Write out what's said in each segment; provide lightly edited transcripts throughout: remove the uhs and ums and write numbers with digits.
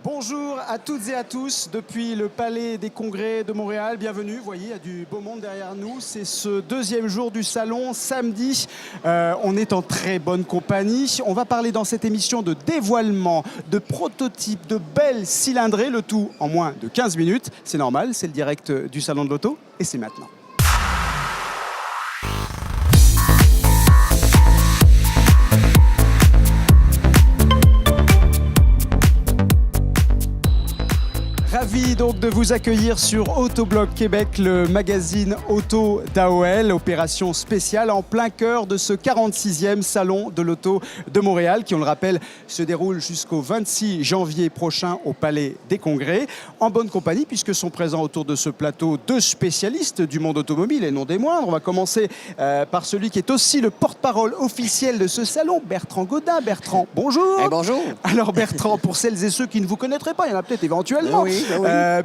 Bonjour à toutes et à tous depuis le Palais des Congrès de Montréal. Bienvenue, vous voyez, il y a du beau monde derrière nous. C'est ce deuxième jour du salon, samedi. On est en très bonne compagnie. On va parler dans cette émission de dévoilement, de prototypes, de belles cylindrées, le tout en moins de 15 minutes. C'est normal, c'est le direct du Salon de l'Auto et c'est maintenant. Ravi donc de vous accueillir sur Autoblog Québec, le magazine auto d'AOL, opération spéciale en plein cœur de ce 46e Salon de l'Auto de Montréal qui, on le rappelle, se déroule jusqu'au 26 janvier prochain au Palais des Congrès, en bonne compagnie puisque sont présents autour de ce plateau deux spécialistes du monde automobile et non des moindres. On va commencer par celui qui est aussi le porte-parole officiel de ce salon, Bertrand Godin. Bertrand, bonjour. Bonjour. Alors Bertrand, pour celles et ceux qui ne vous connaîtraient pas, il y en a peut-être éventuellement. Oui.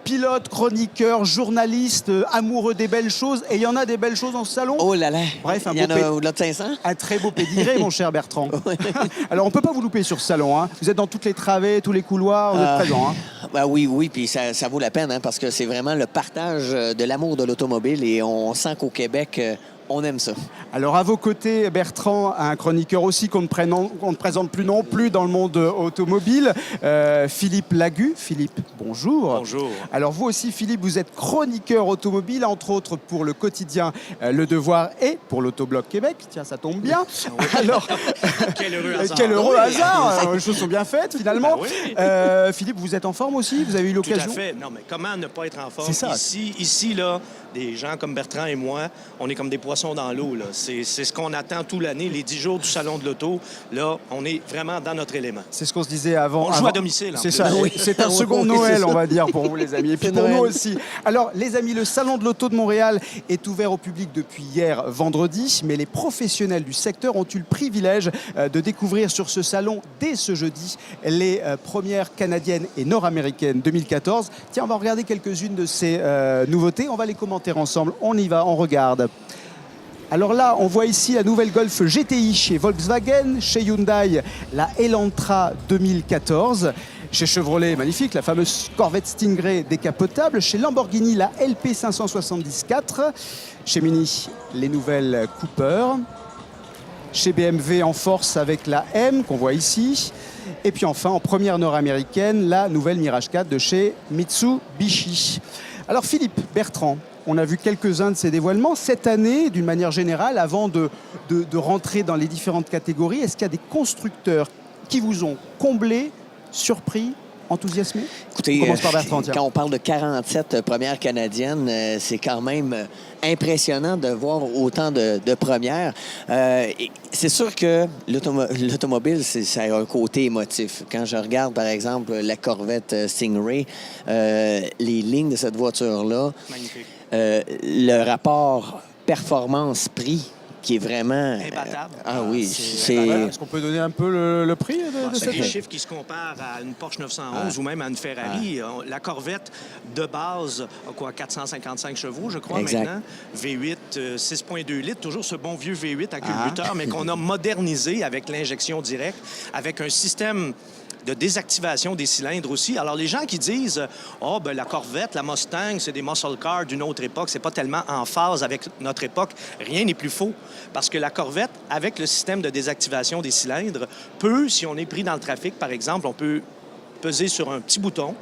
Pilote, chroniqueur, journaliste, amoureux des belles choses. Et il y en a des belles choses dans ce salon. Oh là là. Bref, il y en a au-delà de 500. Un très beau pédigré, mon cher Bertrand. Alors, on ne peut pas vous louper sur ce salon. Hein. Vous êtes dans toutes les travées, tous les couloirs, vous êtes présent. Hein. Ben oui, puis ça vaut la peine hein, parce que c'est vraiment le partage de l'amour de l'automobile et on sent qu'au Québec, on aime ça. Alors, à vos côtés, Bertrand, un chroniqueur aussi qu'on ne présente plus non plus dans le monde automobile, Philippe Lagu. Philippe, bonjour. Bonjour. Alors, vous aussi, Philippe, vous êtes chroniqueur automobile, entre autres pour le quotidien Le Devoir et pour l'Autoblog Québec. Tiens, ça tombe bien. Oui. Alors, quel heureux hasard. Quel heureux Oui. hasard. Les choses sont bien faites, finalement. Ben oui. Philippe, vous êtes en forme aussi? Vous avez eu Tout à l'occasion? fait. Non, mais comment ne pas être en forme? C'est ça. Ici, là, des gens comme Bertrand et moi, on est comme des poissons dans l'eau. Là. C'est ce qu'on attend toute l'année. Les 10 jours du Salon de l'Auto, là, on est vraiment dans notre élément. C'est ce qu'on se disait avant. On joue à domicile. C'est ça. Oui. C'est un second Oui, Noël, c'est ça. on va dire, pour vous, les amis. Et puis C'est pour Noël. nous aussi. Alors, les amis, le Salon de l'Auto de Montréal est ouvert au public depuis hier, vendredi. Mais les professionnels du secteur ont eu le privilège de découvrir sur ce salon, dès ce jeudi, les premières canadiennes et nord-américaines 2014. Tiens, on va regarder quelques-unes de ces nouveautés. On va les commenter ensemble. On y va, on regarde. Alors là, on voit ici la nouvelle Golf GTI chez Volkswagen, chez Hyundai, la Elantra 2014, chez Chevrolet, magnifique, la fameuse Corvette Stingray décapotable, chez Lamborghini, la LP 574, chez Mini, les nouvelles Cooper, chez BMW en force avec la M qu'on voit ici, et puis enfin en première nord-américaine, la nouvelle Mirage 4 de chez Mitsubishi. Alors Philippe, Bertrand, on a vu quelques-uns de ces dévoilements. Cette année, d'une manière générale, avant de rentrer dans les différentes catégories, est-ce qu'il y a des constructeurs qui vous ont comblé, surpris, enthousiasmé? Écoutez, On commence par Bertrand, tiens. quand on parle de 47 premières canadiennes, c'est quand même impressionnant de voir autant de premières. Et c'est sûr que l'automobile, ça a un côté émotif. Quand je regarde, par exemple, la Corvette Stingray, les lignes de cette voiture-là, Magnifique. le rapport performance-prix qui est vraiment... Imbattable. Ah oui, c'est... Est-ce qu'on peut donner un peu le prix de C'est cette des chiffres qui se comparent à une Porsche 911 ou même à une Ferrari. La Corvette, de base, a quoi, 455 chevaux, je crois, Exact. maintenant. V8, 6,2 litres, toujours ce bon vieux V8 à culbuteur, mais qu'on a modernisé avec l'injection directe, avec un système de désactivation des cylindres aussi. Alors, les gens qui disent « Oh, ben la Corvette, la Mustang, c'est des muscle cars d'une autre époque, c'est pas tellement en phase avec notre époque », rien n'est plus faux. Parce que la Corvette, avec le système de désactivation des cylindres, peut, si on est pris dans le trafic, par exemple, on peut peser sur un petit bouton,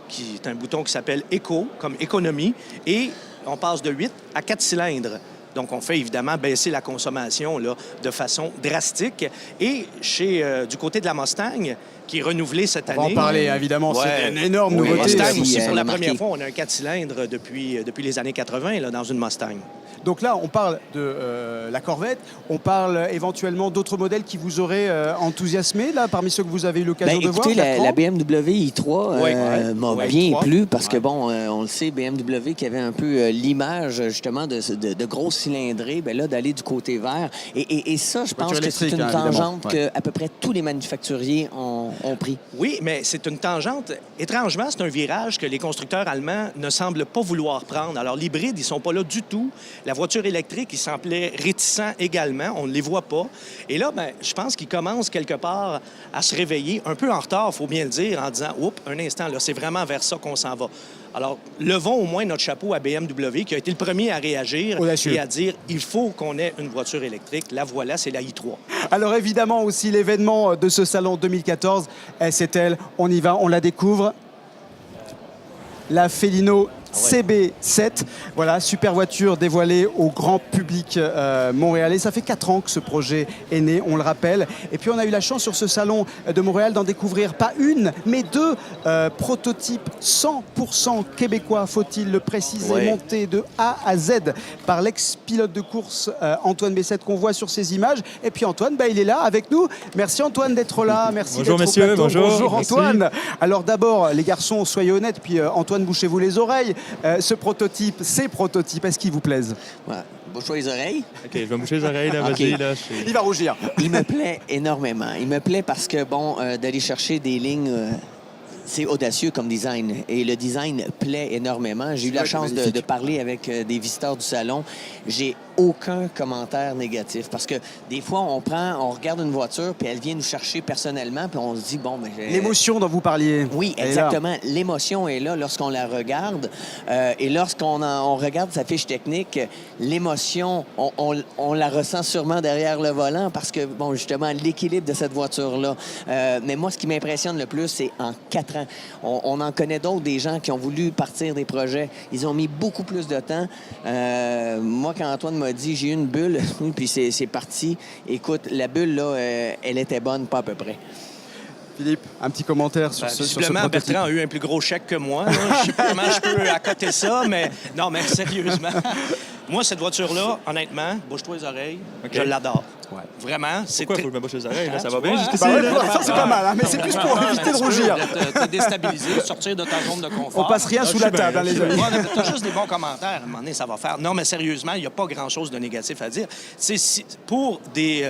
qui est un bouton qui s'appelle Eco, comme économie, et on passe de 8 à 4 cylindres. Donc, on fait évidemment baisser la consommation là, de façon drastique. Et du côté de la Mustang, qui est renouvelée cette année... On va en parler, évidemment. Ouais. C'est une énorme Oui, nouveauté. Mustang aussi, aussi, pour la marqué. première fois, on a un 4 cylindres depuis les années 80 là, dans une Mustang. Donc là, on parle de la Corvette, on parle éventuellement d'autres modèles qui vous auraient enthousiasmé, là, parmi ceux que vous avez eu l'occasion de voir. Écoutez, la Bertrand? BMW i3 Ouais. m'a Ouais, bien i3. plu parce que, Ouais. bon, on le sait, BMW qui avait un peu l'image, justement, de grosses cylindrées, bien là, d'aller du côté vert. Et ça, je pense Voiture que c'est électrique, une hein, évidemment. tangente Ouais. qu'à peu près tous les manufacturiers ont pris. Oui, mais c'est une tangente. Étrangement, c'est un virage que les constructeurs allemands ne semblent pas vouloir prendre. Alors, l'hybride, ils sont pas là du tout. La voiture électrique, il semblait réticent également. On ne les voit pas. Et là, ben, je pense qu'ils commencent quelque part à se réveiller, un peu en retard, il faut bien le dire, en disant « Oups, un instant, là, c'est vraiment vers ça qu'on s'en va ». Alors, levons au moins notre chapeau à BMW, qui a été le premier à réagir Audacieux. et à dire « Il faut qu'on ait une voiture électrique ». La voilà, c'est la i3. Alors évidemment aussi l'événement de ce salon 2014, c'est elle, on y va, on la découvre. La Felino CB7, voilà, super voiture dévoilée au grand public montréalais. Ça fait 4 ans que ce projet est né, on le rappelle. Et puis on a eu la chance sur ce salon de Montréal d'en découvrir pas une, mais 2 prototypes 100% québécois, faut-il le préciser, Ouais. montés de A à Z par l'ex-pilote de course Antoine Bessette qu'on voit sur ces images. Et puis Antoine, il est là avec nous. Merci Antoine d'être là, merci Bonjour d'être au messieurs, plateau. bonjour. Antoine. Alors d'abord, les garçons, soyez honnêtes, puis Antoine, bouchez-vous les oreilles. Ces prototypes, est-ce qu'ils vous plaisent? Voilà. Bouche-toi les oreilles. OK, je vais me boucher les oreilles, là, OK. vas-y. Là, Il va rougir. Il me plaît énormément. Il me plaît parce que, d'aller chercher des lignes, c'est audacieux comme design. Et le design plaît énormément. J'ai eu la vrai, chance c'est de magnifique. parler avec des visiteurs du salon. J'ai aucun commentaire négatif parce que des fois, on regarde une voiture, puis elle vient nous chercher personnellement, puis on se dit, L'émotion dont vous parliez. Oui, elle est là. exactement. L'émotion est là lorsqu'on la regarde. Et lorsqu'on on regarde sa fiche technique, l'émotion, on la ressent sûrement derrière le volant parce que, justement, l'équilibre de cette voiture-là. Mais moi, ce qui m'impressionne le plus, c'est en 4 ans. On en connaît d'autres, des gens qui ont voulu partir des projets. Ils ont mis beaucoup plus de temps. Moi, quand Antoine m'a dit, j'ai eu une bulle, puis c'est parti. Écoute, la bulle, là, elle était bonne, pas à peu près. Philippe, un petit commentaire sur ce Visiblement, prototype. Bertrand a eu un plus gros chèque que moi. Là. Je sais pas comment je peux accoter ça, mais non, mais sérieusement. Moi, cette voiture-là, honnêtement, bouge-toi les oreilles, OK. je l'adore. Ouais. Vraiment, c'est Pourquoi très... faut que je me bouche les oreilles? Là, ça tu va bien vois, jusqu'ici? Bah ouais, là? ça c'est pas mal, hein, mais c'est plus pour éviter de rougir. Te déstabiliser, sortir de ta zone de confort. On passe rien sous la table, hein, les amis. Ouais, t'as juste des bons commentaires. À un moment donné, ça va faire. Non, mais sérieusement, il n'y a pas grand-chose de négatif à dire. Pour des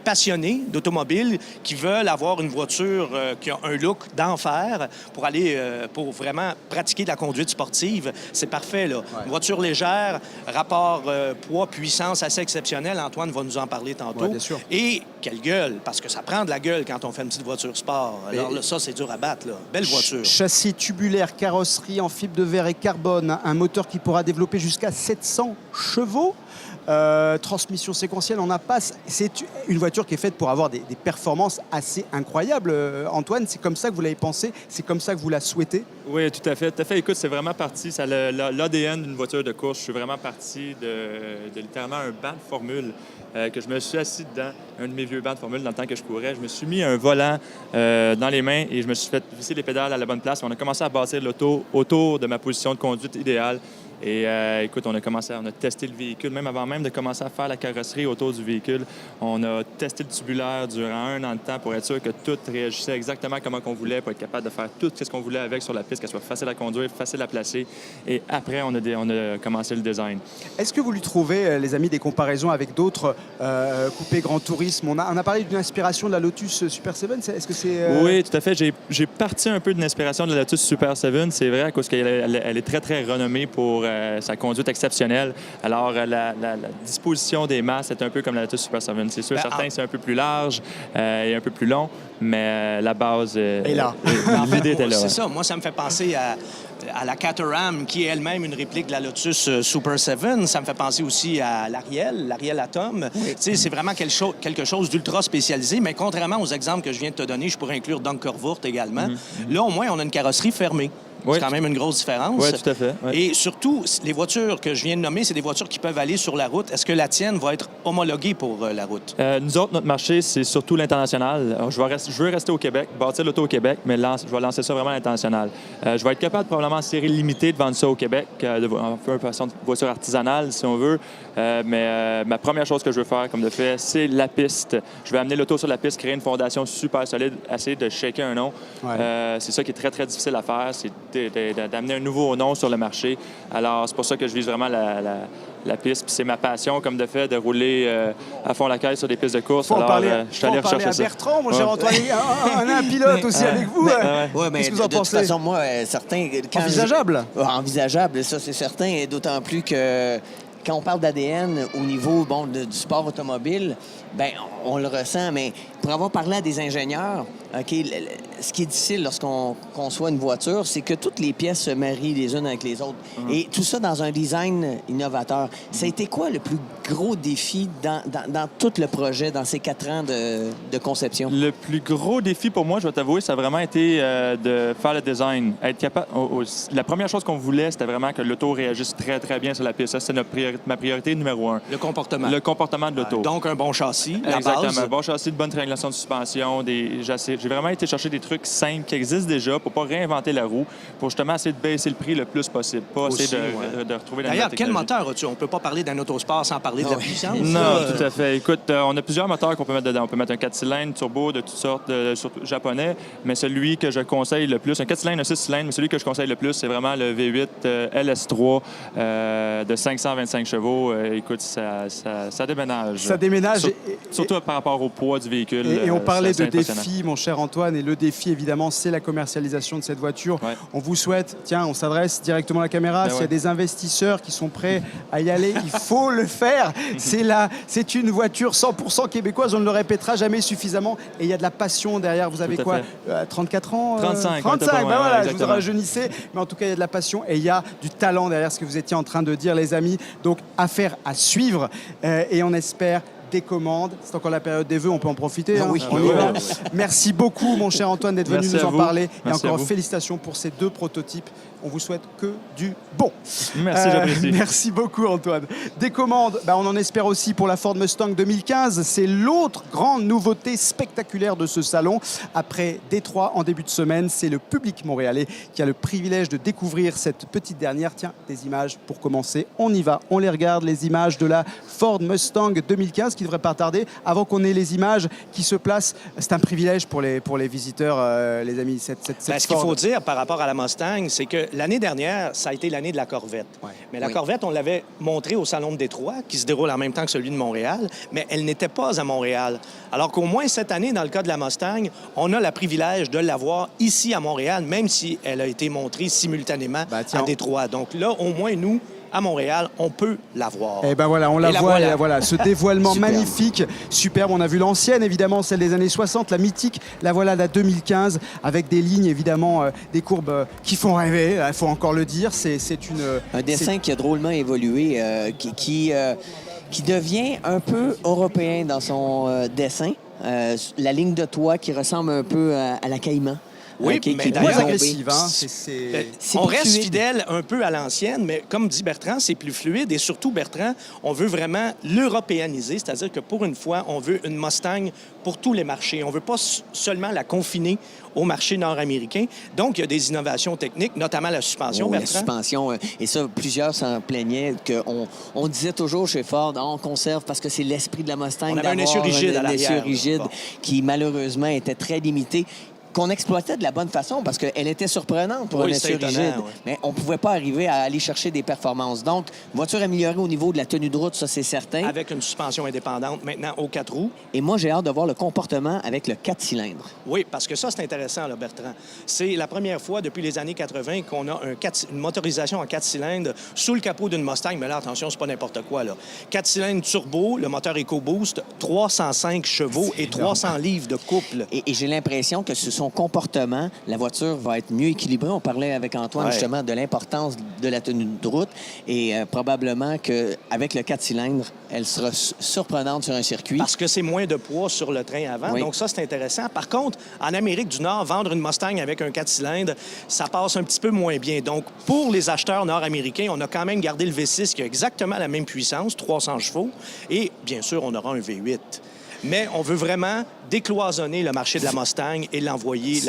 passionnés d'automobile qui veulent avoir une voiture qui a un look d'enfer pour aller, pour vraiment pratiquer de la conduite sportive, c'est parfait, là. Une voiture légère, rapport poids-puissance assez exceptionnel. Antoine va nous en parler tantôt. Ouais, bien sûr. Et quelle gueule, parce que ça prend de la gueule quand on fait une petite voiture sport. Alors là, ça, c'est dur à battre, là. Belle voiture. Châssis tubulaire, carrosserie en fibre de verre et carbone, un moteur qui pourra développer jusqu'à 700 chevaux. Transmission séquentielle, on en passe. C'est une voiture qui est faite pour avoir des performances assez incroyables. Antoine, c'est comme ça que vous l'avez pensé? C'est comme ça que vous la souhaitez? Oui, tout à fait. Tout à fait. Écoute, c'est vraiment parti. Ça l'ADN d'une voiture de course. Je suis vraiment parti de littéralement un banc de formule que je me suis assis dedans, un de mes vieux bancs de formule dans le temps que je courais. Je me suis mis un volant dans les mains et je me suis fait visser les pédales à la bonne place. On a commencé à bâtir l'auto autour de ma position de conduite idéale. Et écoute, on a testé le véhicule, même avant même de commencer à faire la carrosserie autour du véhicule. On a testé le tubulaire durant 1 an de temps pour être sûr que tout réagissait exactement comme on voulait, pour être capable de faire tout ce qu'on voulait avec sur la piste, qu'elle soit facile à conduire, facile à placer. Et après, on a commencé le design. Est-ce que vous lui trouvez, les amis, des comparaisons avec d'autres coupés Grand Tourisme? On a parlé d'une inspiration de la Lotus Super 7. Est-ce que c'est... Oui, tout à fait. J'ai parti un peu d'une inspiration de la Lotus Super 7. C'est vrai, parce qu'elle elle est très, très renommée pour sa conduite exceptionnelle. Alors, la disposition des masses est un peu comme la Lotus Super 7. C'est sûr, certains, c'est un peu plus large et un peu plus long, mais la base est là. En fait, L'idée était là. c'est ouais. ça. Moi, ça me fait penser à la Caterham, qui est elle-même une réplique de la Lotus Super 7. Ça me fait penser aussi à l'Ariel Atom. Tu sais, c'est vraiment quelque chose d'ultra spécialisé, mais contrairement aux exemples que je viens de te donner, je pourrais inclure Dunkervoort également. Là, au moins, on a une carrosserie fermée. Oui. C'est quand même une grosse différence. Oui, tout à fait. Ouais. Et surtout, les voitures que je viens de nommer, c'est des voitures qui peuvent aller sur la route. Est-ce que la tienne va être homologuée pour la route? Nous autres, notre marché, c'est surtout l'international. Je veux rester au Québec, bâtir l'auto au Québec, mais je vais lancer ça vraiment à l'international. Je vais être capable, probablement, en série limitée, de vendre ça au Québec, un peu façon de voiture artisanale, si on veut. Mais ma première chose que je veux faire, comme de fait, c'est la piste. Je vais amener l'auto sur la piste, créer une fondation super solide, essayer de shaker un nom. Ouais. C'est ça qui est très, très difficile à faire, c'est d'amener un nouveau nom sur le marché. Alors, c'est pour ça que je vise vraiment la piste. Puis c'est ma passion, comme de fait, de rouler à fond la caisse sur des pistes de course. Faut en parler, je suis allé rechercher à ça. Bertrand, mon cher Antoine. On a un pilote aussi avec vous. Oui, mais qu'est-ce que vous en de toute pensez? façon, moi, certains... Envisageable? Envisageable, ça, c'est certain. Et d'autant plus que quand on parle d'ADN au niveau du sport automobile, ben on le ressent, mais pour avoir parlé à des ingénieurs, ce qui est difficile lorsqu'on conçoit une voiture, c'est que toutes les pièces se marient les unes avec les autres. Et tout ça dans un design innovateur. Ça a été quoi le plus gros défi dans tout le projet, dans ces 4 ans de conception? Le plus gros défi pour moi, je vais t'avouer, ça a vraiment été de faire le design. Être capable. La première chose qu'on voulait, c'était vraiment que l'auto réagisse très, très bien sur la piste. Ça, c'est ma priorité numéro 1. Le comportement. Le comportement de l'auto. Donc, un bon châssis, la Exactement. base. Un bon châssis, de bonne triangulation de suspension. J'ai vraiment été chercher des trucs simples qui existent déjà pour pas réinventer la roue, pour justement essayer de baisser le prix le plus possible. Pas Aussi, essayer de retrouver la D'ailleurs, nouvelle quel technologie. moteur as-tu? On peut pas parler d'un autosport sans parler de la puissance. Non, là. tout à fait. Écoute, on a plusieurs moteurs qu'on peut mettre dedans. On peut mettre un 4 cylindres, turbo, de toutes sortes, surtout japonais, mais celui que je conseille le plus, un 4 cylindres, un 6 cylindres, mais celui que je conseille le plus, c'est vraiment le V8 LS3 de 525 chevaux. Écoute, ça déménage. Ça déménage. Surtout par rapport au poids du véhicule. Et on parlait c'est de impressionnant. défi, mon cher Antoine, et le défi, évidemment, c'est la commercialisation de cette voiture. Ouais. On vous souhaite, tiens, on s'adresse directement à la caméra, s'il y a ouais. des investisseurs qui sont prêts à y aller, il faut le faire. C'est une voiture 100% québécoise, on ne le répétera jamais suffisamment, et il y a de la passion derrière. Vous avez Tout à quoi, fait. 34 ans 35, 35, ouais, ben voilà, je vous exactement. rajeunissais, mais en tout cas, il y a de la passion et il y a du talent derrière ce que vous étiez en train de dire, les amis. Donc, affaire à suivre, et on espère des commandes. C'est encore la période des vœux, on peut en profiter. Ah hein. oui. On y Oui, va. oui. Merci beaucoup, mon cher Antoine, d'être venu Merci nous à en vous. parler. Merci et à encore vous. félicitations pour ces 2 prototypes. On vous souhaite que du bon. Merci, j'apprécie. Merci beaucoup, Antoine. Des commandes, on en espère aussi pour la Ford Mustang 2015. C'est l'autre grande nouveauté spectaculaire de ce salon. Après Détroit en début de semaine, c'est le public montréalais qui a le privilège de découvrir cette petite dernière. Tiens, des images pour commencer. On y va, on les regarde, les images de la Ford Mustang 2015 qui ne devrait pas tarder. Avant qu'on ait les images qui se placent, c'est un privilège pour les visiteurs, les amis. Cette Ce qu'il Ford. faut dire par rapport à la Mustang, c'est que l'année dernière, ça a été l'année de la Corvette. Ouais. Mais la Oui. Corvette, on l'avait montrée au Salon de Détroit, qui se déroule en même temps que celui de Montréal, mais elle n'était pas à Montréal. Alors qu'au moins cette année, dans le cas de la Mustang, on a le privilège de la voir ici à Montréal, même si elle a été montrée simultanément Tiens, à Détroit. Donc là, au moins, nous, à Montréal, on peut la voir. Eh ben voilà, on la Et la voit, voilà. et la voilà. Ce dévoilement Superbe. magnifique, superbe. On a vu l'ancienne, évidemment, celle des années 60, la mythique. La voilà, la 2015, avec des lignes, évidemment, des courbes qui font rêver. Il faut encore le dire. C'est une. Un dessin qui a drôlement évolué, qui devient un peu européen dans son dessin. La ligne de toit qui ressemble un peu à la Caïman. Oui, qui mais est d'ailleurs, Moins tombée. agressive, hein. C'est On plus reste fluide. fidèle un peu à l'ancienne, mais comme dit Bertrand, c'est plus fluide. Et surtout, Bertrand, on veut vraiment l'européaniser, c'est-à-dire que pour une fois, on veut une Mustang pour tous les marchés. On ne veut pas seulement la confiner au marché nord-américain. Donc, il y a des innovations techniques, notamment la suspension, Oh, la Bertrand. suspension. Et ça, plusieurs s'en plaignaient. On disait toujours chez Ford, on conserve parce que c'est l'esprit de la Mustang. On avait un essieu d'avoir rigide à un l'arrière, essieu là. rigide Bon. qui, malheureusement, était très limité, qu'on exploitait de la bonne façon parce qu'elle était surprenante pour Oui, un c'était essieu étonnant, rigide. ouais. Mais on ne pouvait pas arriver à aller chercher des performances. Donc, voiture améliorée au niveau de la tenue de route, ça, c'est certain. Avec une suspension indépendante maintenant aux 4 roues. Et moi, j'ai hâte de voir le comportement avec le 4 cylindres. Oui, parce que ça, c'est intéressant, là, Bertrand. C'est la première fois depuis les années 80 qu'on a une motorisation en 4 cylindres sous le capot d'une Mustang. Mais là, attention, c'est pas n'importe quoi, là. 4 cylindres turbo, le moteur EcoBoost, 305 chevaux et 300 livres de couple. Et j'ai l'impression que sur son comportement, la voiture va être mieux équilibrée. On parlait avec Antoine Ouais. justement de l'importance de la tenue de route et probablement qu'avec le 4 cylindres, elle sera surprenante sur un circuit. Parce que c'est moins de poids sur le train avant. Oui. Donc ça, c'est intéressant. Par contre, en Amérique du Nord, vendre une Mustang avec un 4 cylindres, ça passe un petit peu moins bien. Donc, pour les acheteurs nord-américains, on a quand même gardé le V6 qui a exactement la même puissance, 300 chevaux. Et bien sûr, on aura un V8. Mais on veut vraiment décloisonner le marché de la Mustang et l'envoyer,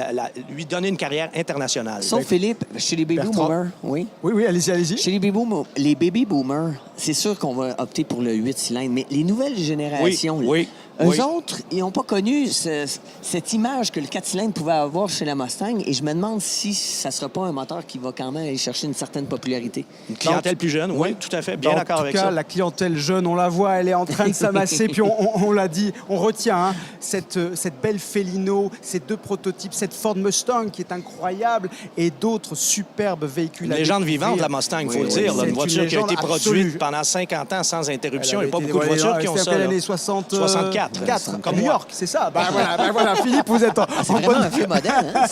lui donner une carrière internationale. Sauf Philippe, chez les baby Bertrand. boomers, oui. Oui, allez-y, allez-y. Chez les baby boomers, c'est sûr qu'on va opter pour le 8 cylindres, mais les nouvelles générations, Oui, oui. Eux autres, ils n'ont pas connu cette image que le 4 cylindres pouvait avoir chez la Mustang et je me demande si ça ne sera pas un moteur qui va quand même aller chercher une certaine popularité. Une clientèle plus jeune, oui, tout à fait. Bien d'accord avec ça. En tout cas, la clientèle jeune, on la voit, elle est en train de s'amasser. Puis on l'a dit, on retient cette belle Felino, ces 2 prototypes, cette Ford Mustang qui est incroyable et d'autres superbes véhicules. Une légende vivante, la Mustang, il faut le dire. c'est Une voiture une qui a été légende produite absolue. pendant 50 ans sans interruption. Il n'y a pas Elle beaucoup de avait été- voitures qui ont c'était ça. l'année là. 64. 64, Comme New New York, c'est ça. Voilà, Philippe, vous êtes en C'est en vraiment bonne un vieux modèle. Hein?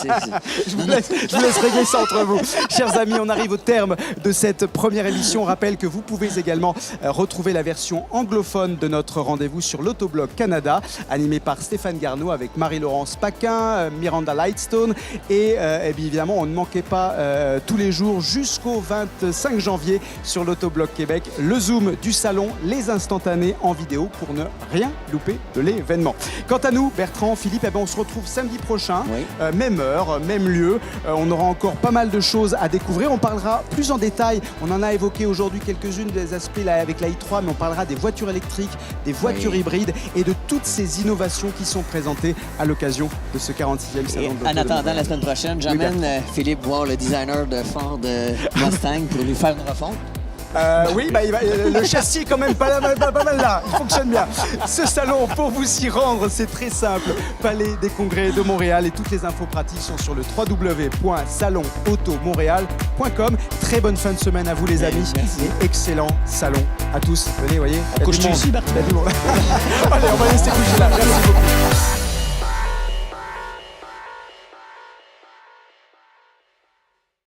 Je vous laisse régler ça entre vous. Chers amis, on arrive au terme de cette première émission. On rappelle que vous pouvez également retrouver la version anglophone de notre rendez-vous sur l'Autoblog Canada, animé par Stéphane Garneau avec Marie-Laurence Paquin, Miranda Lightstone. Et bien évidemment, on ne manquait pas tous les jours jusqu'au 25 janvier sur l'Autoblog Québec, le Zoom du salon, les instantanés en vidéo pour ne rien louper de l'événement. Quant à nous, Bertrand, Philippe, on se retrouve samedi prochain, Oui. même heure, même lieu. On aura encore pas mal de choses à découvrir. On parlera plus en détail. On en a évoqué aujourd'hui quelques-unes des aspects là, avec la i3, mais on parlera des voitures électriques, des voitures hybrides et de toutes ces innovations qui sont présentées à l'occasion de ce 46e salon de l'auto En de attendant, Montréal. la semaine prochaine, j'amène Philippe voir le designer de Ford Mustang pour lui faire une refonte. Oui, le châssis est quand même pas mal là. Il fonctionne bien. Ce salon, pour vous y rendre, c'est très simple. Palais des Congrès de Montréal et toutes les infos pratiques sont sur le www.salonautomontréal.com. Très bonne fin de semaine à vous, les amis. Merci. Et excellent salon à tous. Venez, voyez. On couche-tu ici, Bertrand? Allez, on va laisser coucher là. Merci beaucoup.